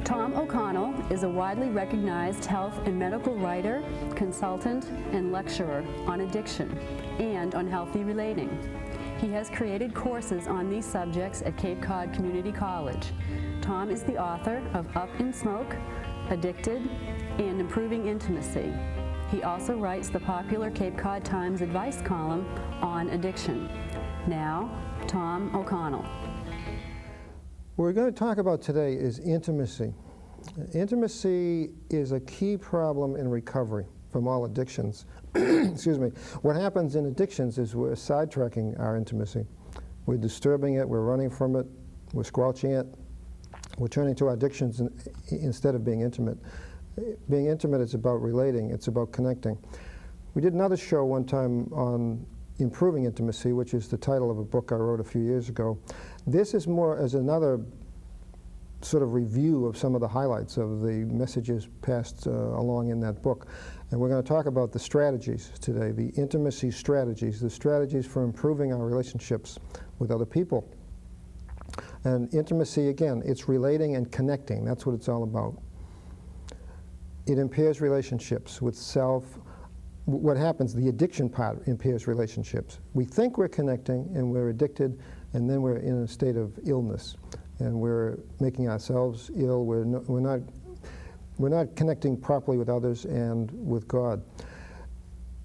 Tom O'Connell is a widely recognized health and medical writer, consultant, and lecturer on addiction and on healthy relating. He has created courses on these subjects at Cape Cod Community College. Tom is the author of Up in Smoke, Addicted, and Improving Intimacy. He also writes the popular Cape Cod Times advice column on addiction. Now, Tom O'Connell. What we're going to talk about today is intimacy. Intimacy is a key problem in recovery from all addictions. Excuse me. What happens in addictions is we're sidetracking our intimacy. We're disturbing it, we're running from it, we're squelching it. We're turning to our addictions instead of being intimate. Being intimate is about relating, it's about connecting. We did another show one time on improving intimacy, which is the title of a book I wrote a few years ago. This is more as another sort of review of some of the highlights of the messages passed along in that book. And we're going to talk about the strategies today, the intimacy strategies, the strategies for improving our relationships with other people. And intimacy, again, it's relating and connecting. That's what it's all about. It impairs relationships with self. What happens, the addiction part impairs relationships. We think we're connecting and we're addicted, and then we're in a state of illness. And we're making ourselves ill. We're not connecting properly with others and with God.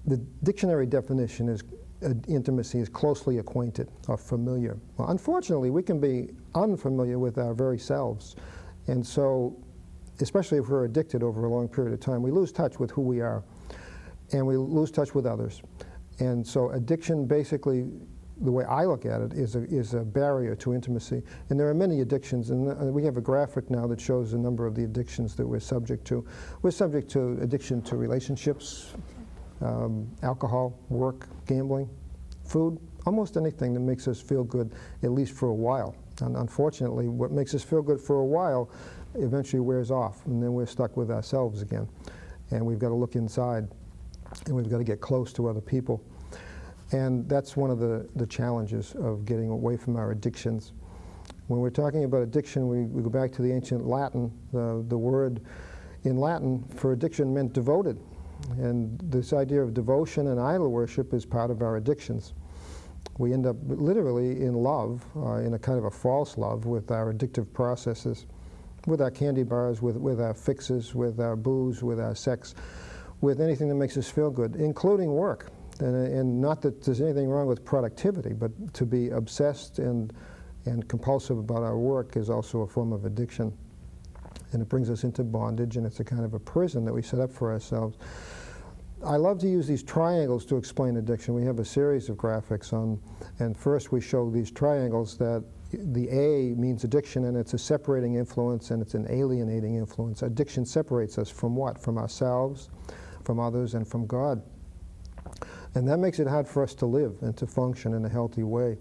The dictionary definition is intimacy is closely acquainted or familiar. Well, unfortunately, we can be unfamiliar with our very selves. And so, especially if we're addicted over a long period of time, we lose touch with who we are. And we lose touch with others. And so addiction, basically, the way I look at it, is a barrier to intimacy. And there are many addictions, and we have a graphic now that shows a number of the addictions that we're subject to. We're subject to addiction to relationships, alcohol, work, gambling, food, almost anything that makes us feel good, at least for a while. And unfortunately, what makes us feel good for a while eventually wears off, and then we're stuck with ourselves again. And we've got to look inside. And we've got to get close to other people. And that's one of the challenges of getting away from our addictions. When we're talking about addiction, we go back to the ancient Latin. The word in Latin for addiction meant devoted. And this idea of devotion and idol worship is part of our addictions. We end up literally in love, in a kind of a false love with our addictive processes, with our candy bars, with our fixes, with our booze, with our sex, with anything that makes us feel good, including work. And not that there's anything wrong with productivity, but to be obsessed and compulsive about our work is also a form of addiction. And it brings us into bondage, and it's a kind of a prison that we set up for ourselves. I love to use these triangles to explain addiction. We have a series of graphics on, and first we show these triangles that the A means addiction, and it's a separating influence, and it's an alienating influence. Addiction separates us from what? From ourselves, from others, and from God. And that makes it hard for us to live and to function in a healthy way.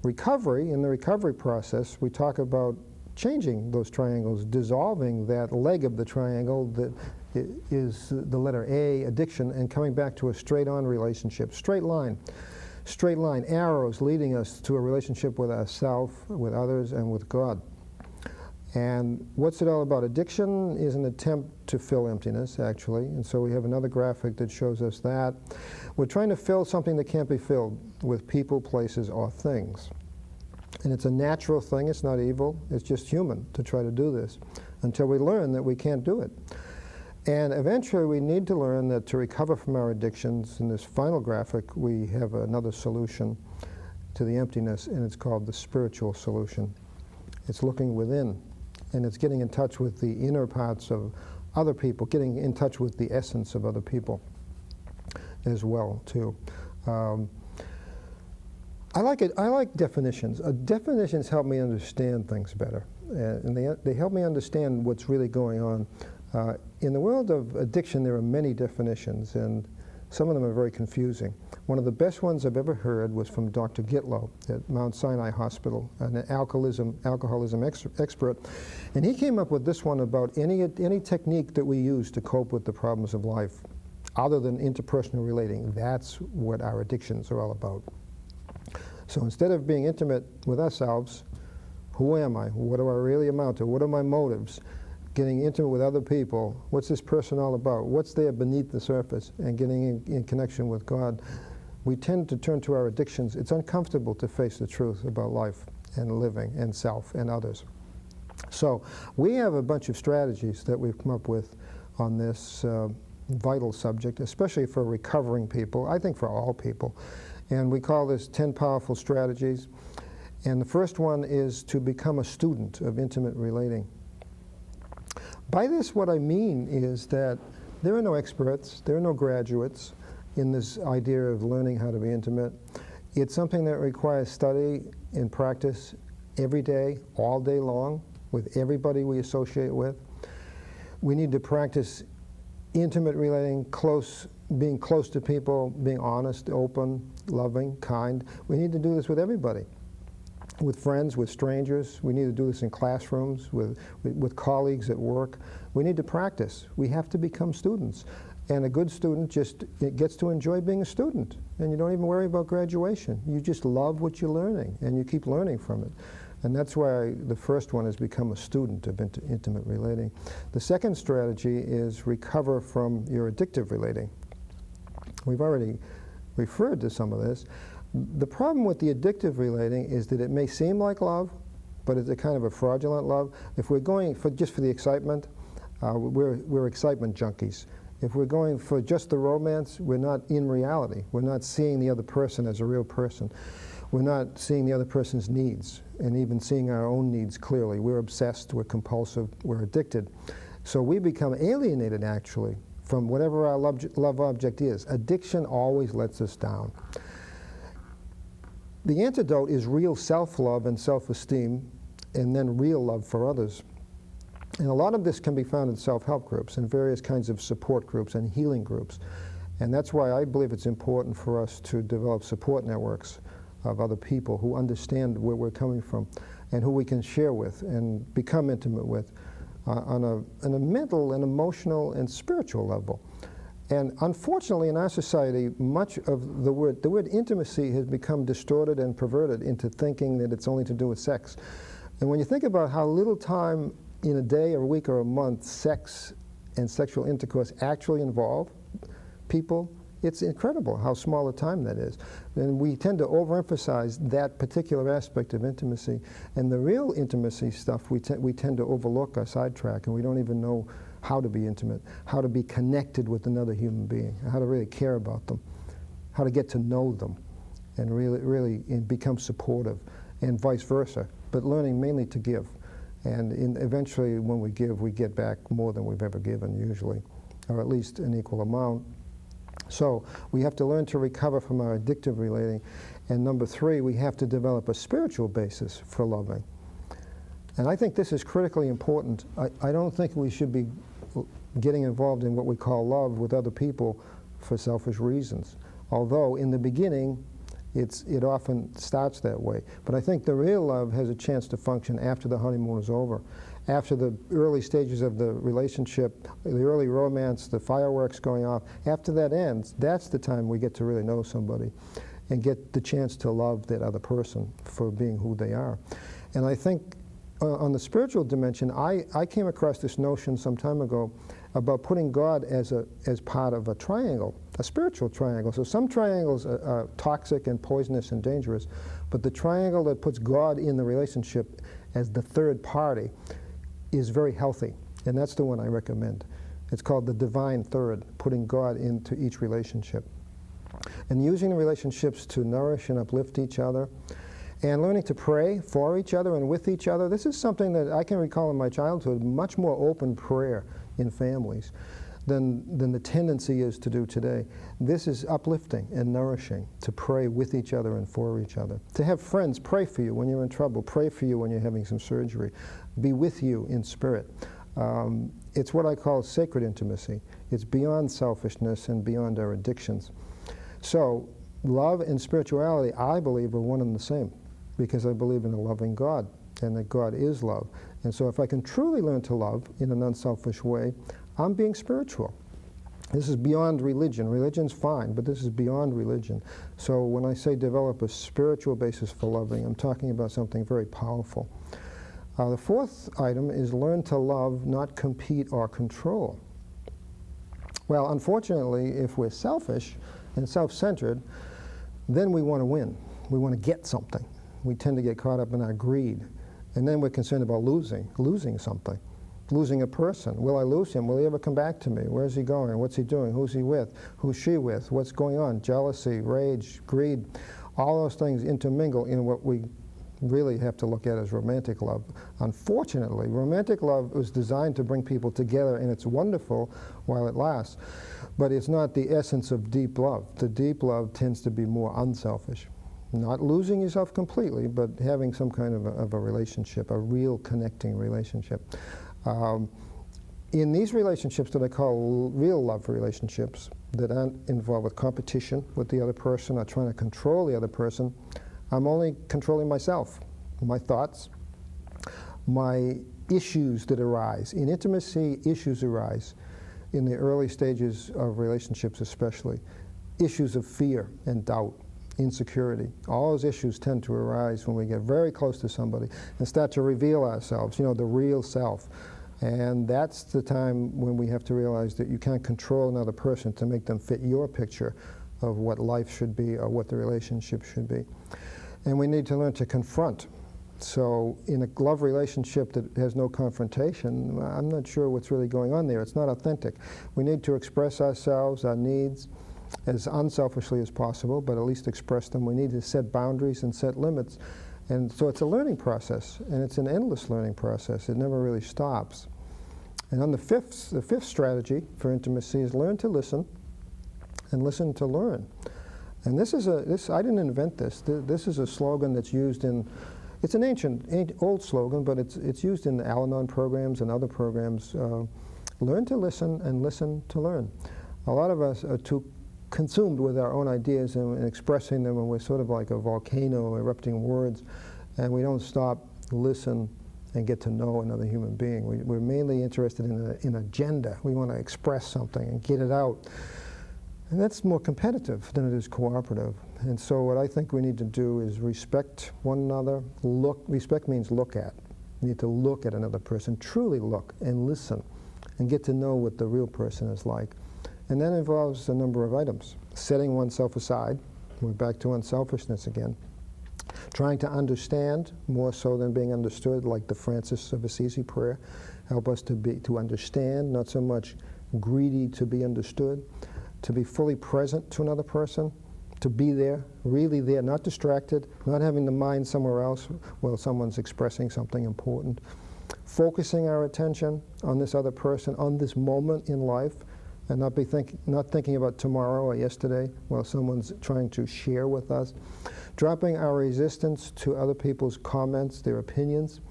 Recovery, in the recovery process, we talk about changing those triangles, dissolving that leg of the triangle that is the letter A, addiction, and coming back to a straight-on relationship, straight line, arrows leading us to a relationship with ourselves, with others, and with God. And what's it all about? Addiction is an attempt to fill emptiness, actually, and so we have another graphic that shows us that. We're trying to fill something that can't be filled with people, places, or things. And it's a natural thing, it's not evil, it's just human to try to do this until we learn that we can't do it. And eventually we need to learn that to recover from our addictions, in this final graphic we have another solution to the emptiness, and it's called the spiritual solution. It's looking within. And it's getting in touch with the inner parts of other people, getting in touch with the essence of other people as well, too. I like definitions. Definitions help me understand things better, and they help me understand what's really going on. In the world of addiction, there are many definitions, and some of them are very confusing. One of the best ones I've ever heard was from Dr. Gitlow at Mount Sinai Hospital, an alcoholism expert. And he came up with this one about any technique that we use to cope with the problems of life, other than interpersonal relating. That's what our addictions are all about. So instead of being intimate with ourselves, who am I? What do I really amount to? What are my motives? getting intimate with other people. What's this person all about? What's there beneath the surface? And getting in connection with God. We tend to turn to our addictions. It's uncomfortable to face the truth about life and living and self and others. So we have a bunch of strategies that we've come up with on this vital subject, especially for recovering people, I think for all people. And we call this 10 Powerful Strategies. And the first one is to become a student of intimate relating. By this, what I mean is that there are no experts, there are no graduates in this idea of learning how to be intimate. It's something that requires study and practice every day, all day long, with everybody we associate with. We need to practice intimate relating, being close to people, being honest, open, loving, kind. We need to do this with everybody. With friends, with strangers. We need to do this in classrooms, with colleagues at work. We need to practice. We have to become students. And a good student just gets to enjoy being a student. And you don't even worry about graduation. You just love what you're learning, and you keep learning from it. And that's why the first one is become a student of intimate relating. The second strategy is recover from your addictive relating. We've already referred to some of this. The problem with the addictive relating is that it may seem like love, but it's a kind of a fraudulent love. If we're going just for the excitement, we're excitement junkies. If we're going for just the romance, we're not in reality. We're not seeing the other person as a real person. We're not seeing the other person's needs, and even seeing our own needs clearly. We're obsessed, we're compulsive, we're addicted. So we become alienated, actually, from whatever our love object is. Addiction always lets us down. The antidote is real self-love and self-esteem, and then real love for others. And a lot of this can be found in self-help groups and various kinds of support groups and healing groups. And that's why I believe it's important for us to develop support networks of other people who understand where we're coming from and who we can share with and become intimate with on a mental and emotional and spiritual level. And unfortunately, in our society, much of the word intimacy has become distorted and perverted into thinking that it's only to do with sex. And when you think about how little time in a day or a week or a month sex and sexual intercourse actually involve people, it's incredible how small a time that is. And we tend to overemphasize that particular aspect of intimacy. And the real intimacy stuff we tend to overlook or sidetrack, and we don't even know how to be intimate, how to be connected with another human being, how to really care about them, how to get to know them, and really become supportive, and vice versa, but learning mainly to give. And eventually, when we give, we get back more than we've ever given, usually, or at least an equal amount. So we have to learn to recover from our addictive relating. And number three, we have to develop a spiritual basis for loving. And I think this is critically important. I don't think we should be getting involved in what we call love with other people for selfish reasons. Although in the beginning, it often starts that way. But I think the real love has a chance to function after the honeymoon is over. After the early stages of the relationship, the early romance, the fireworks going off, after that ends, that's the time we get to really know somebody and get the chance to love that other person for being who they are. And I think on the spiritual dimension, I came across this notion some time ago about putting God as part of a triangle, a spiritual triangle. So some triangles are toxic and poisonous and dangerous, but the triangle that puts God in the relationship as the third party is very healthy, and that's the one I recommend. It's called the divine third, putting God into each relationship. And using the relationships to nourish and uplift each other, and learning to pray for each other and with each other. This is something that I can recall in my childhood, much more open prayer in families than the tendency is to do today. This is uplifting and nourishing, to pray with each other and for each other. To have friends pray for you when you're in trouble, pray for you when you're having some surgery, be with you in spirit. It's what I call sacred intimacy. It's beyond selfishness and beyond our addictions. So love and spirituality, I believe, are one and the same, because I believe in a loving God, and that God is love. And so if I can truly learn to love in an unselfish way, I'm being spiritual. This is beyond religion. Religion's fine, but this is beyond religion. So when I say develop a spiritual basis for loving, I'm talking about something very powerful. The fourth item is learn to love, not compete or control. Well, unfortunately, if we're selfish and self-centered, then we want to win. We want to get something. We tend to get caught up in our greed. And then we're concerned about losing something, losing a person. Will I lose him? Will he ever come back to me? Where's he going? What's he doing? Who's he with? Who's she with? What's going on? Jealousy, rage, greed, all those things intermingle in what we really have to look at as romantic love. Unfortunately, romantic love was designed to bring people together, and it's wonderful while it lasts, but it's not the essence of deep love. The deep love tends to be more unselfish. Not losing yourself completely, but having some kind of a relationship, a real connecting relationship. In these relationships that I call real love relationships, that aren't involved with competition with the other person or trying to control the other person, I'm only controlling myself, my thoughts, my issues that arise. In intimacy, issues arise in the early stages of relationships especially. Issues of fear and doubt, insecurity. All those issues tend to arise when we get very close to somebody and start to reveal ourselves, you know, the real self. And that's the time when we have to realize that you can't control another person to make them fit your picture of what life should be or what the relationship should be. And we need to learn to confront. So in a love relationship that has no confrontation, I'm not sure what's really going on there. It's not authentic. We need to express ourselves, our needs, as unselfishly as possible, but at least express them. We need to set boundaries and set limits. And so it's a learning process, and it's an endless learning process. It never really stops. And on the fifth strategy for intimacy is learn to listen and listen to learn. And this I didn't invent this. This is a slogan that's used in, it's an old slogan, but it's used in the Al-Anon programs and other programs. Learn to listen and listen to learn. A lot of us are too consumed with our own ideas and expressing them, and we're sort of like a volcano erupting words, and we don't stop, listen, and get to know another human being. We're mainly interested in an agenda. We want to express something and get it out. And that's more competitive than it is cooperative. And so what I think we need to do is respect one another. Respect means look at. You need to look at another person, truly look and listen, and get to know what the real person is like. And that involves a number of items. Setting oneself aside, we're back to unselfishness again. Trying to understand more so than being understood, like the Francis of Assisi prayer. Help us to understand, not so much greedy to be understood. To be fully present to another person, to be there, really there, not distracted, not having the mind somewhere else while someone's expressing something important. Focusing our attention on this other person, on this moment in life, and not thinking about tomorrow or yesterday while someone's trying to share with us. Dropping our resistance to other people's comments, their opinions,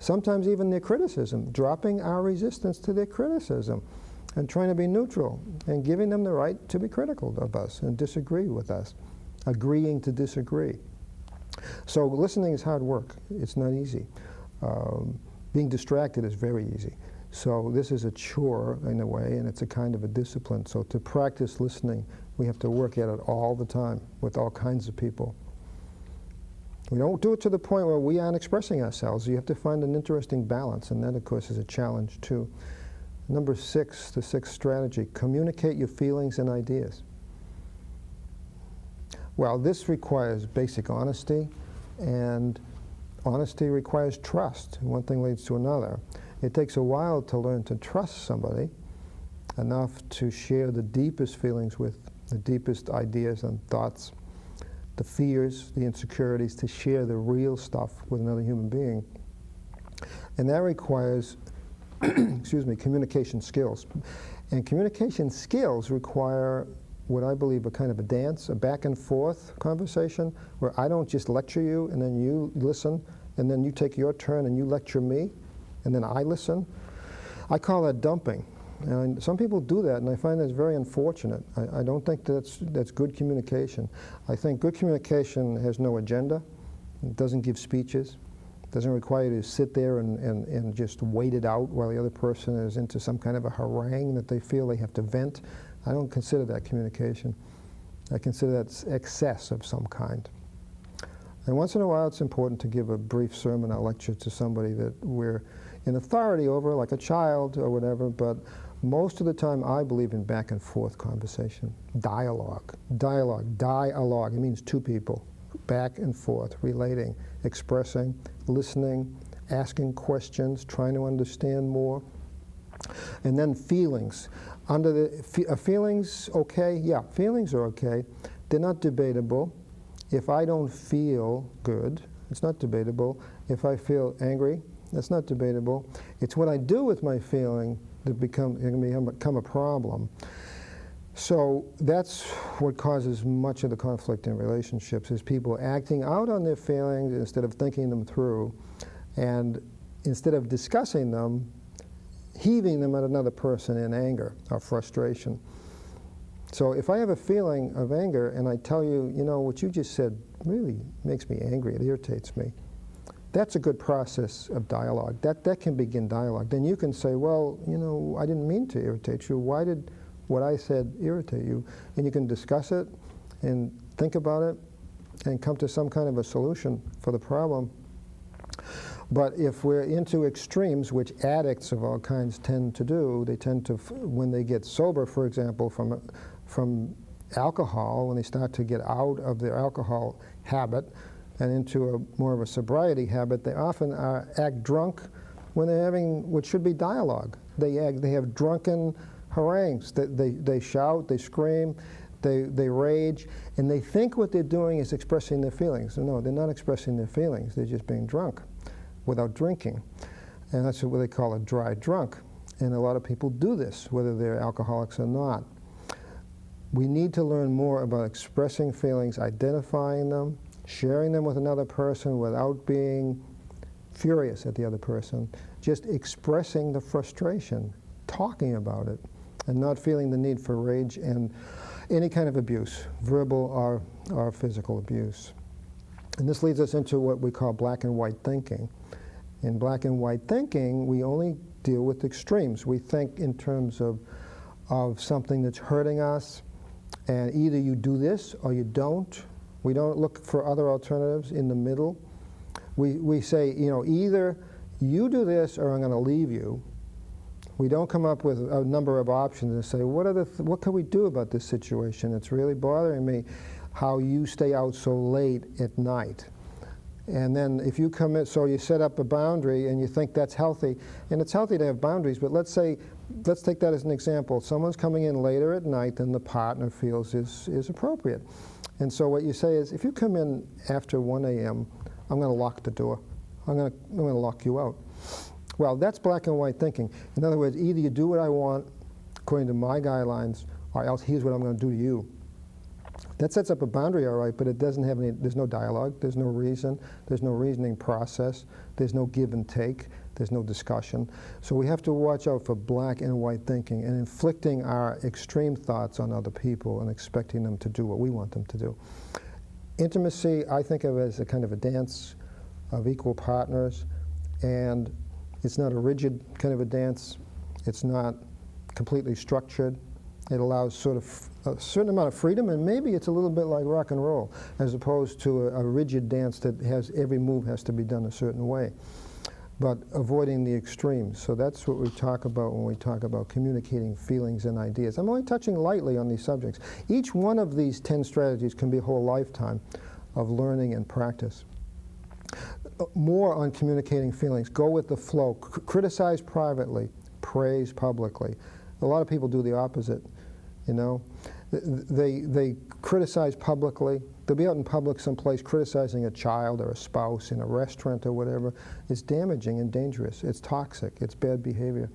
sometimes even their criticism. Dropping our resistance to their criticism and trying to be neutral and giving them the right to be critical of us and disagree with us, agreeing to disagree. So listening is hard work. It's not easy. Being distracted is very easy. So this is a chore in a way, and it's a kind of a discipline. So to practice listening, we have to work at it all the time with all kinds of people. We don't do it to the point where we aren't expressing ourselves. You have to find an interesting balance, and that, of course, is a challenge, too. Number 6, the 6th strategy, communicate your feelings and ideas. Well, this requires basic honesty, and honesty requires trust. One thing leads to another. It takes a while to learn to trust somebody enough to share the deepest feelings with, the deepest ideas and thoughts, the fears, the insecurities, to share the real stuff with another human being. And that requires communication skills. And communication skills require what I believe a kind of a dance, a back and forth conversation, where I don't just lecture you and then you listen, and then you take your turn and you lecture me, and then I listen. I call that dumping. And some people do that, and I find that's very unfortunate. I don't think that's good communication. I think good communication has no agenda. It doesn't give speeches. Doesn't require you to sit there and just wait it out while the other person is into some kind of a harangue that they feel they have to vent. I don't consider that communication. I consider that excess of some kind. And once in a while, it's important to give a brief sermon or lecture to somebody that we're in authority over, like a child or whatever, but most of the time I believe in back and forth conversation. Dialogue. Dialogue. It means two people. Back and forth, relating, expressing, listening, asking questions, trying to understand more. And then feelings. Under the feelings okay? Yeah, feelings are okay. They're not debatable. If I don't feel good, it's not debatable. If I feel angry, that's not debatable. It's what I do with my feeling that can become a problem. So that's what causes much of the conflict in relationships, is people acting out on their feelings instead of thinking them through, and instead of discussing them, heaving them at another person in anger or frustration. So if I have a feeling of anger and I tell you, you know, what you just said really makes me angry, it irritates me, that's a good process of dialogue. That can begin dialogue. Then you can say, well, you know, I didn't mean to irritate you. Why did what I said irritate you? And you can discuss it and think about it and come to some kind of a solution for the problem. But if we're into extremes, which addicts of all kinds tend to do, they tend to, when they get sober, for example, from alcohol, when they start to get out of their alcohol habit and into more of a sobriety habit, they often act drunk when they're having what should be dialogue. They have drunken harangues. They shout, they scream, they rage, and they think what they're doing is expressing their feelings. No, they're not expressing their feelings. They're just being drunk without drinking. And that's what they call a dry drunk. And a lot of people do this, whether they're alcoholics or not. We need to learn more about expressing feelings, identifying them, sharing them with another person without being furious at the other person, just expressing the frustration, talking about it, and not feeling the need for rage and any kind of abuse, verbal or physical abuse. And this leads us into what we call black and white thinking. In black and white thinking, we only deal with extremes. We think in terms of something that's hurting us, and either you do this or you don't. We don't look for other alternatives in the middle. We say, you know, either you do this or I'm going to leave you. We don't come up with a number of options and say, what can we do about this situation? It's really bothering me how you stay out so late at night. And then if you commit, so you set up a boundary and you think that's healthy, and it's healthy to have boundaries, but let's take that as an example. Someone's coming in later at night than the partner feels is appropriate. And so what you say is, if you come in after 1 a.m., I'm going to lock the door. I'm going to lock you out. Well, that's black and white thinking. In other words, either you do what I want according to my guidelines, or else here's what I'm going to do to you. That sets up a boundary, all right, but it doesn't have any, there's no dialogue, there's no reason, there's no reasoning process, there's no give and take, there's no discussion. So we have to watch out for black and white thinking and inflicting our extreme thoughts on other people and expecting them to do what we want them to do. Intimacy, I think of as a kind of a dance of equal partners, and it's not a rigid kind of a dance. It's not completely structured. It allows sort of a certain amount of freedom, and maybe it's a little bit like rock and roll, as opposed to a rigid dance that has every move has to be done a certain way, but avoiding the extremes. So that's what we talk about when we talk about communicating feelings and ideas. I'm only touching lightly on these subjects. Each one of these 10 strategies can be a whole lifetime of learning and practice. More on communicating feelings. Go with the flow. Criticize privately. Praise publicly. A lot of people do the opposite. You know, they criticize publicly. They'll be out in public someplace criticizing a child or a spouse in a restaurant or whatever. It's damaging and dangerous. It's toxic. It's bad behavior.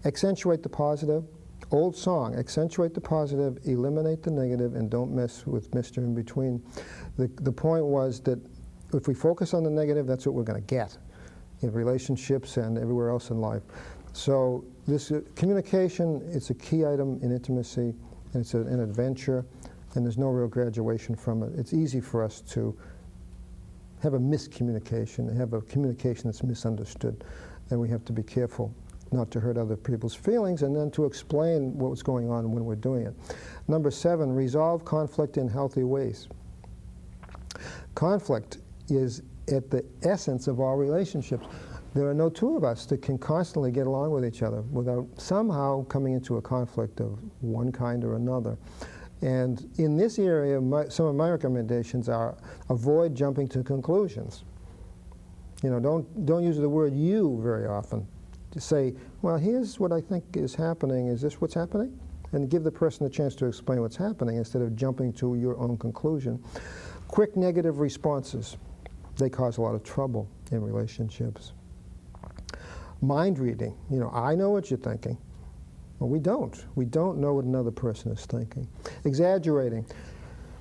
Accentuate the positive. Old song, accentuate the positive, eliminate the negative, and don't mess with Mr. In Between. The point was that if we focus on the negative, that's what we're going to get in relationships and everywhere else in life. So this communication is a key item in intimacy, and it's an adventure, and there's no real graduation from it. It's easy for us to have a miscommunication, have a communication that's misunderstood, and we have to be careful not to hurt other people's feelings, and then to explain what's going on when we're doing it. Number 7, resolve conflict in healthy ways. Conflict is at the essence of all relationships. There are no two of us that can constantly get along with each other without somehow coming into a conflict of one kind or another. And in this area, some of my recommendations are avoid jumping to conclusions. You know, don't use the word "you" very often. Just say, well, here's what I think is happening. Is this what's happening? And give the person a chance to explain what's happening instead of jumping to your own conclusion. Quick negative responses. They cause a lot of trouble in relationships. Mind reading. You know, I know what you're thinking. Well, we don't. We don't know what another person is thinking. Exaggerating.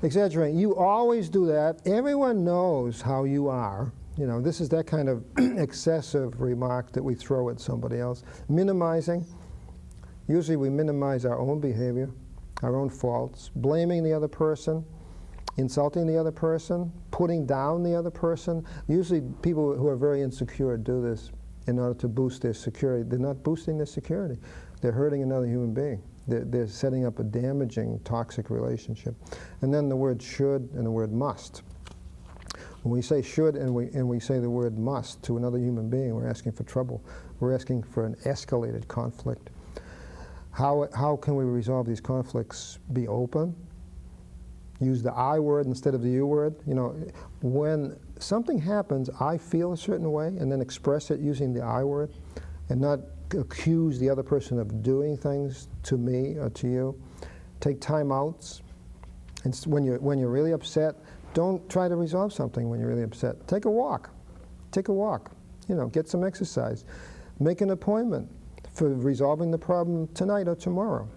Exaggerating. You always do that. Everyone knows how you are. You know, this is that kind of excessive remark that we throw at somebody else. Minimizing. Usually we minimize our own behavior, our own faults, blaming the other person, insulting the other person, putting down the other person. Usually people who are very insecure do this in order to boost their security. They're not boosting their security. They're hurting another human being. They're setting up a damaging, toxic relationship. And then the word should and the word must. When we say should and we say the word must to another human being, we're asking for trouble. We're asking for an escalated conflict. How can we resolve these conflicts? Be open. Use the I word instead of the you word. You know, when something happens, I feel a certain way, and then express it using the I word, and not accuse the other person of doing things to me or to you. Take time outs. And when you're really upset, don't try to resolve something when you're really upset. Take a walk. Take a walk. You know, get some exercise. Make an appointment for resolving the problem tonight or tomorrow.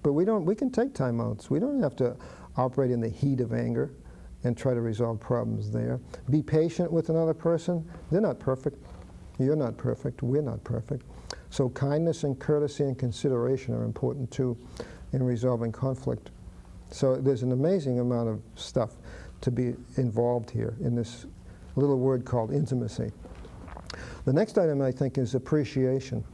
But we can take time outs. We don't have to operate in the heat of anger and try to resolve problems there. Be patient with another person. They're not perfect. You're not perfect. We're not perfect. So kindness and courtesy and consideration are important too in resolving conflict. So there's an amazing amount of stuff to be involved here in this little word called intimacy. The next item, I think, is appreciation.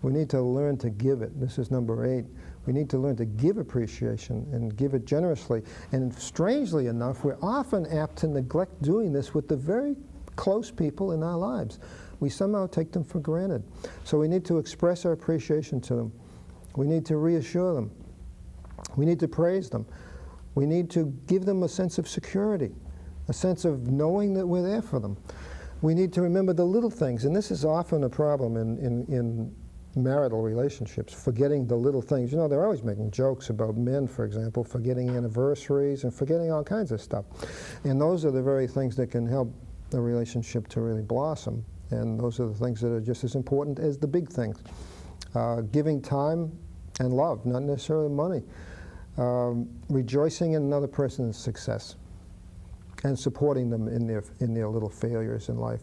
We need to learn to give it. This is number 8. We need to learn to give appreciation and give it generously. And strangely enough, we're often apt to neglect doing this with the very close people in our lives. We somehow take them for granted. So we need to express our appreciation to them. We need to reassure them. We need to praise them. We need to give them a sense of security, a sense of knowing that we're there for them. We need to remember the little things, and this is often a problem in marital relationships, forgetting the little things. You know, they're always making jokes about men, for example, forgetting anniversaries and forgetting all kinds of stuff. And those are the very things that can help the relationship to really blossom. And those are the things that are just as important as the big things. Giving time and love, not necessarily money. Rejoicing in another person's success and supporting them in their little failures in life.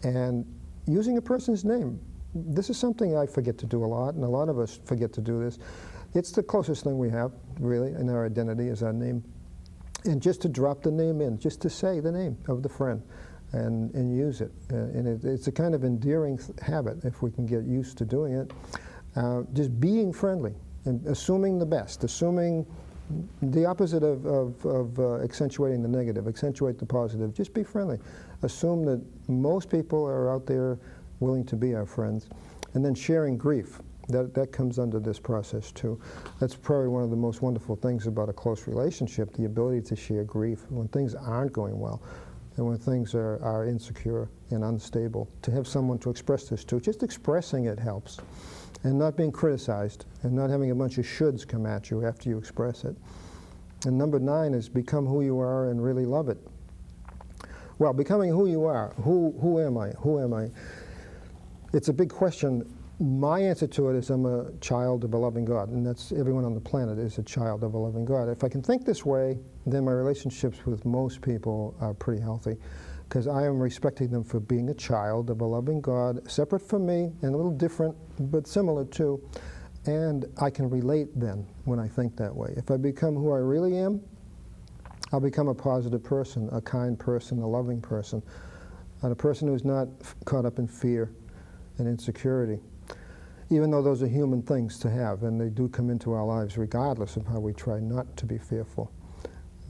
And using a person's name. This is something I forget to do a lot, and a lot of us forget to do this. It's the closest thing we have, really, in our identity is our name. And just to drop the name in, just to say the name of the friend and use it. And it's a kind of endearing habit if we can get used to doing it. Just being friendly and assuming the best, assuming the opposite of accentuating the negative, accentuate the positive. Just be friendly. Assume that most people are out there willing to be our friends. And then sharing grief. That comes under this process too. That's probably one of the most wonderful things about a close relationship, the ability to share grief when things aren't going well and when things are insecure and unstable. To have someone to express this to, just expressing it helps. And not being criticized and not having a bunch of shoulds come at you after you express it. And number 9 is become who you are and really love it. Well, becoming who you are, who am I? Who am I? It's a big question. My answer to it is I'm a child of a loving God, and that's everyone on the planet is a child of a loving God. If I can think this way, then my relationships with most people are pretty healthy, because I am respecting them for being a child of a loving God, separate from me and a little different, but similar too, and I can relate then when I think that way. If I become who I really am, I'll become a positive person, a kind person, a loving person, and a person who's not caught up in fear and insecurity, even though those are human things to have, and they do come into our lives regardless of how we try not to be fearful.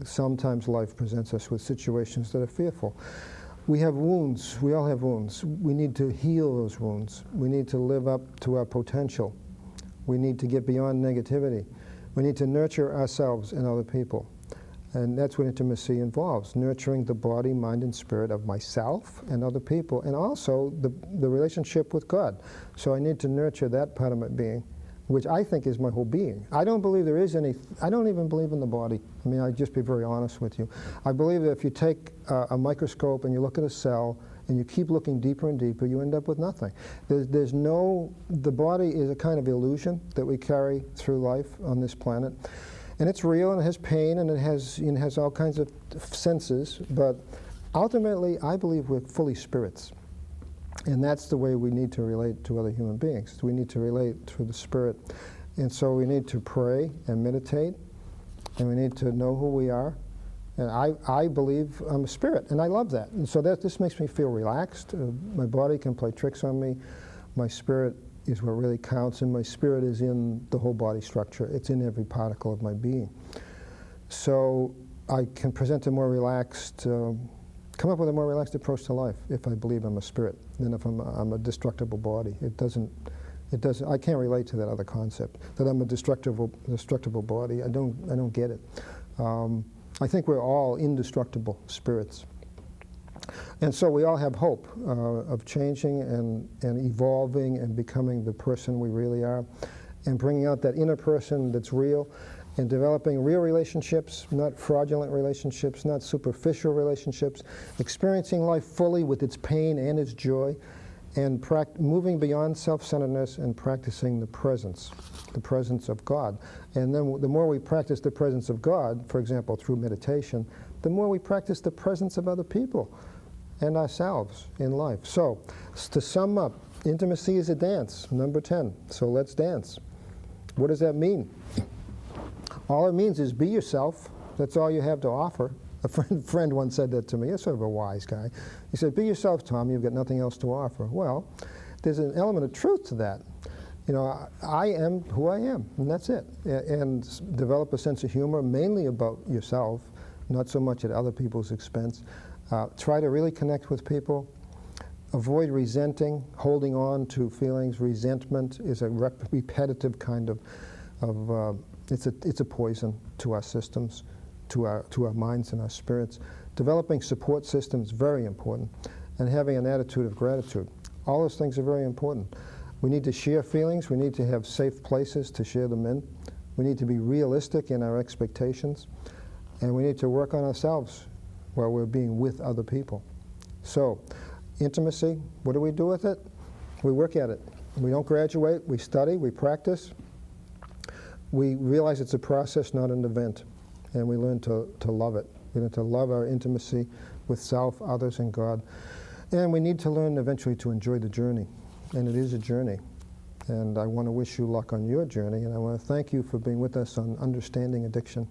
Sometimes life presents us with situations that are fearful. We have wounds. We all have wounds. We need to heal those wounds. We need to live up to our potential. We need to get beyond negativity. We need to nurture ourselves and other people. And that's what intimacy involves, nurturing the body, mind, and spirit of myself and other people, and also the relationship with God. So I need to nurture that part of my being, which I think is my whole being. I don't believe there is any, I don't even believe in the body. I mean, I'll just be very honest with you. I believe that if you take a microscope and you look at a cell, and you keep looking deeper and deeper, you end up with nothing. There's no, the body is a kind of illusion that we carry through life on this planet. And it's real, and it has pain, and it has all kinds of senses, but ultimately, I believe we're fully spirits. And that's the way we need to relate to other human beings. We need to relate through the spirit. And so we need to pray and meditate, and we need to know who we are. And I believe I'm a spirit, and I love that. And so this makes me feel relaxed. My body can play tricks on me. My spirit is what really counts, and my spirit is in the whole body structure. It's in every particle of my being. So I can present a more relaxed, come up with a more relaxed approach to life if I believe I'm a spirit than if I'm a destructible body. It doesn't, I can't relate to that other concept, that I'm a destructible body. I don't get it. I think we're all indestructible spirits. And so we all have hope of changing and evolving and becoming the person we really are, and bringing out that inner person that's real, and developing real relationships, not fraudulent relationships, not superficial relationships, experiencing life fully with its pain and its joy, and moving beyond self-centeredness and practicing the presence of God. And then the more we practice the presence of God, for example, through meditation, the more we practice the presence of other people and ourselves in life. So, to sum up, intimacy is a dance, number 10. So let's dance. What does that mean? All it means is be yourself. That's all you have to offer. A friend once said that to me. He's sort of a wise guy. He said, be yourself, Tom. You've got nothing else to offer. Well, there's an element of truth to that. You know, I am who I am, and that's it. And develop a sense of humor, mainly about yourself, not so much at other people's expense. Try to really connect with people. Avoid resenting, holding on to feelings. Resentment is a repetitive kind of it's a poison to our systems, to our minds and our spirits. Developing support systems, very important. And having an attitude of gratitude. All those things are very important. We need to share feelings. We need to have safe places to share them in. We need to be realistic in our expectations. And we need to work on ourselves while we're being with other people. So, intimacy, what do we do with it? We work at it. We don't graduate. We study. We practice. We realize it's a process, not an event. And we learn to love it. We learn to love our intimacy with self, others, and God. And we need to learn eventually to enjoy the journey. And it is a journey. And I want to wish you luck on your journey. And I want to thank you for being with us on Understanding Addiction.